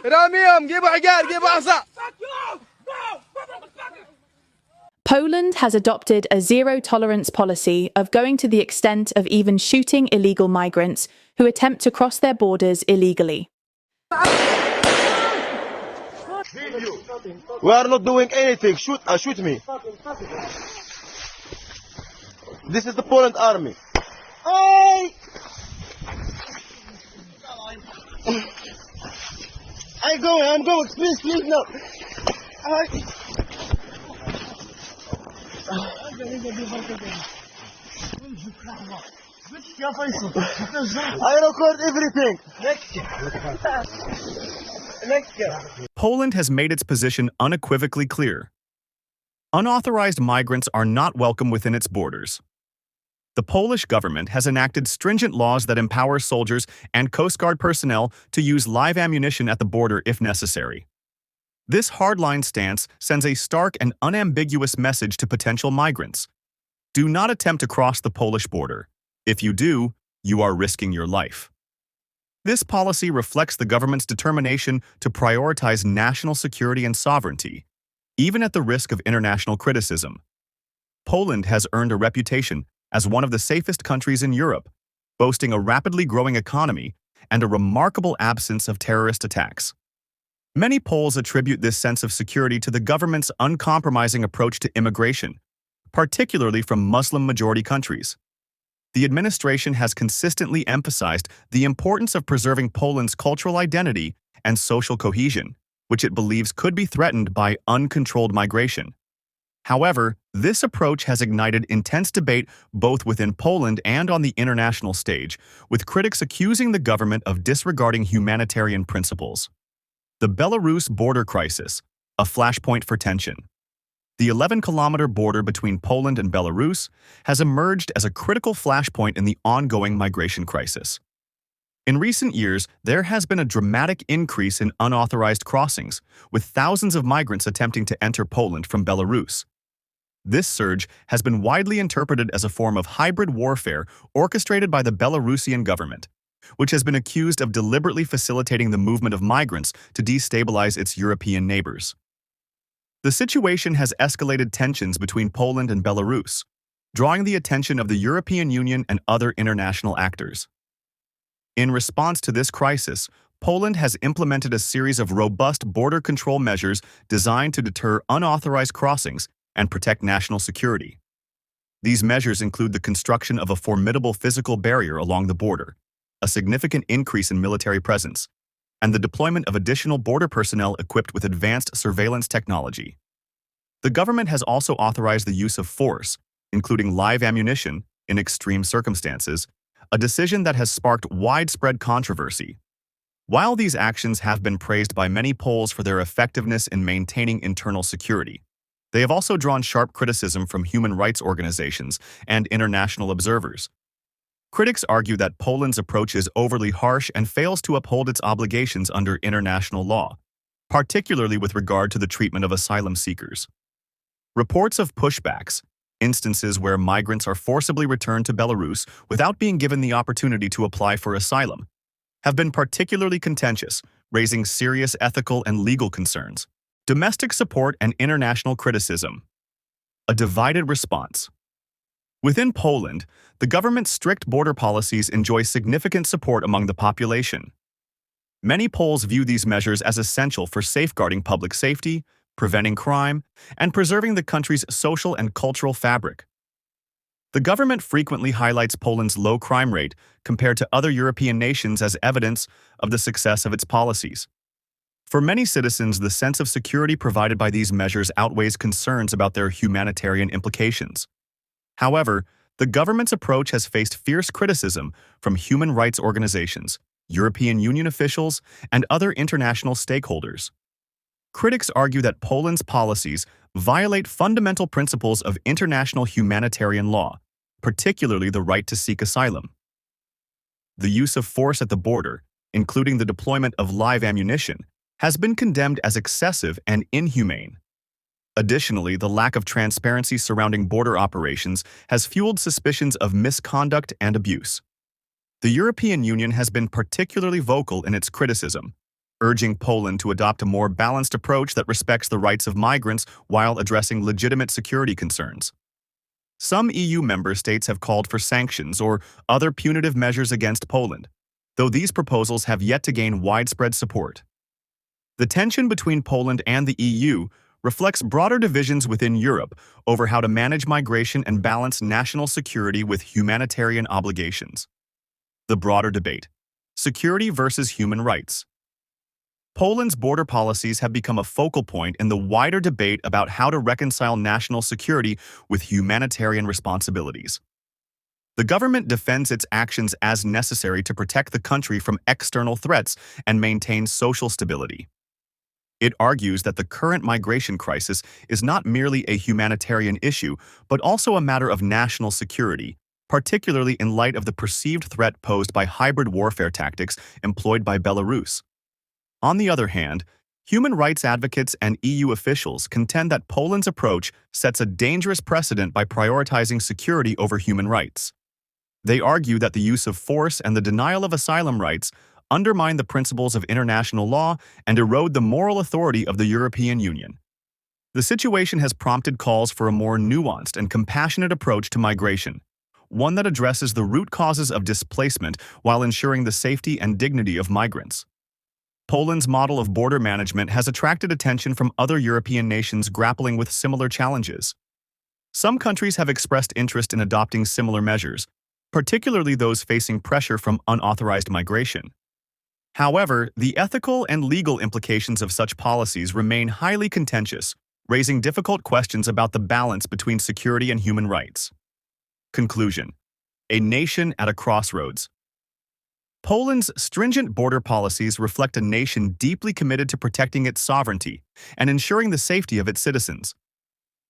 راميهم جيبوا عقال جيبوا عصا. Poland has adopted a zero-tolerance policy of going to the extent of even shooting illegal migrants who attempt to cross their borders illegally. We are not doing anything. Shoot me. This is the Poland army. Hey! I'm going. Please, no. I record everything. Poland has made its position unequivocally clear. Unauthorized migrants are not welcome within its borders. The Polish government has enacted stringent laws that empower soldiers and Coast Guard personnel to use live ammunition at the border if necessary. This hardline stance sends a stark and unambiguous message to potential migrants. Do not attempt to cross the Polish border. If you do, you are risking your life. This policy reflects the government's determination to prioritize national security and sovereignty, even at the risk of international criticism. Poland has earned a reputation as one of the safest countries in Europe, boasting a rapidly growing economy and a remarkable absence of terrorist attacks. Many Poles attribute this sense of security to the government's uncompromising approach to immigration, particularly from Muslim-majority countries. The administration has consistently emphasized the importance of preserving Poland's cultural identity and social cohesion, which it believes could be threatened by uncontrolled migration. However, this approach has ignited intense debate both within Poland and on the international stage, with critics accusing the government of disregarding humanitarian principles. The Belarus border crisis, a flashpoint for tension. The 11-kilometer border between Poland and Belarus has emerged as a critical flashpoint in the ongoing migration crisis. In recent years, there has been a dramatic increase in unauthorized crossings, with thousands of migrants attempting to enter Poland from Belarus. This surge has been widely interpreted as a form of hybrid warfare orchestrated by the Belarusian government, which has been accused of deliberately facilitating the movement of migrants to destabilize its European neighbors. The situation has escalated tensions between Poland and Belarus, drawing the attention of the European Union and other international actors. In response to this crisis, Poland has implemented a series of robust border control measures designed to deter unauthorized crossings and protect national security. These measures include the construction of a formidable physical barrier along the border, a significant increase in military presence, and the deployment of additional border personnel equipped with advanced surveillance technology. The government has also authorized the use of force, including live ammunition, in extreme circumstances, a decision that has sparked widespread controversy. While these actions have been praised by many Poles for their effectiveness in maintaining internal security, they have also drawn sharp criticism from human rights organizations and international observers. Critics argue that Poland's approach is overly harsh and fails to uphold its obligations under international law, particularly with regard to the treatment of asylum seekers. Reports of pushbacks, instances where migrants are forcibly returned to Belarus without being given the opportunity to apply for asylum, have been particularly contentious, raising serious ethical and legal concerns. Domestic support and international criticism. A divided response. Within Poland, the government's strict border policies enjoy significant support among the population. Many Poles view these measures as essential for safeguarding public safety, preventing crime, and preserving the country's social and cultural fabric. The government frequently highlights Poland's low crime rate compared to other European nations as evidence of the success of its policies. For many citizens, the sense of security provided by these measures outweighs concerns about their humanitarian implications. However, the government's approach has faced fierce criticism from human rights organizations, European Union officials, and other international stakeholders. Critics argue that Poland's policies violate fundamental principles of international humanitarian law, particularly the right to seek asylum. The use of force at the border, including the deployment of live ammunition, has been condemned as excessive and inhumane. Additionally, the lack of transparency surrounding border operations has fueled suspicions of misconduct and abuse. The European Union has been particularly vocal in its criticism, urging Poland to adopt a more balanced approach that respects the rights of migrants while addressing legitimate security concerns. Some EU member states have called for sanctions or other punitive measures against Poland, though these proposals have yet to gain widespread support. The tension between Poland and the EU reflects broader divisions within Europe over how to manage migration and balance national security with humanitarian obligations. The broader debate: security versus human rights. Poland's border policies have become a focal point in the wider debate about how to reconcile national security with humanitarian responsibilities. The government defends its actions as necessary to protect the country from external threats and maintain social stability. It argues that the current migration crisis is not merely a humanitarian issue, but also a matter of national security, particularly in light of the perceived threat posed by hybrid warfare tactics employed by Belarus. On the other hand, human rights advocates and EU officials contend that Poland's approach sets a dangerous precedent by prioritizing security over human rights. They argue that the use of force and the denial of asylum rights undermine the principles of international law and erode the moral authority of the European Union. The situation has prompted calls for a more nuanced and compassionate approach to migration, one that addresses the root causes of displacement while ensuring the safety and dignity of migrants. Poland's model of border management has attracted attention from other European nations grappling with similar challenges. Some countries have expressed interest in adopting similar measures, particularly those facing pressure from unauthorized migration. However, the ethical and legal implications of such policies remain highly contentious, raising difficult questions about the balance between security and human rights. Conclusion: a nation at a crossroads. Poland's stringent border policies reflect a nation deeply committed to protecting its sovereignty and ensuring the safety of its citizens.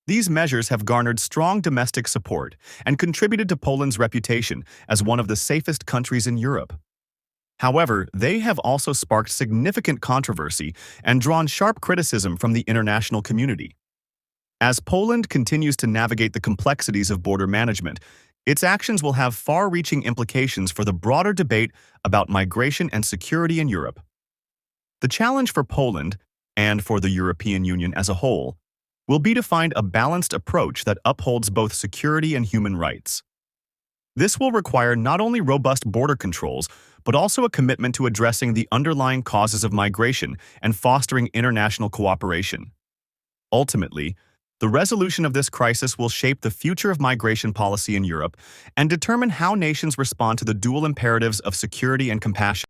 These measures have garnered strong domestic support and contributed to Poland's reputation as one of the safest countries in Europe. However, they have also sparked significant controversy and drawn sharp criticism from the international community. As Poland continues to navigate the complexities of border management, its actions will have far-reaching implications for the broader debate about migration and security in Europe. The challenge for Poland, and for the European Union as a whole, will be to find a balanced approach that upholds both security and human rights. This will require not only robust border controls, but also a commitment to addressing the underlying causes of migration and fostering international cooperation. Ultimately, the resolution of this crisis will shape the future of migration policy in Europe and determine how nations respond to the dual imperatives of security and compassion.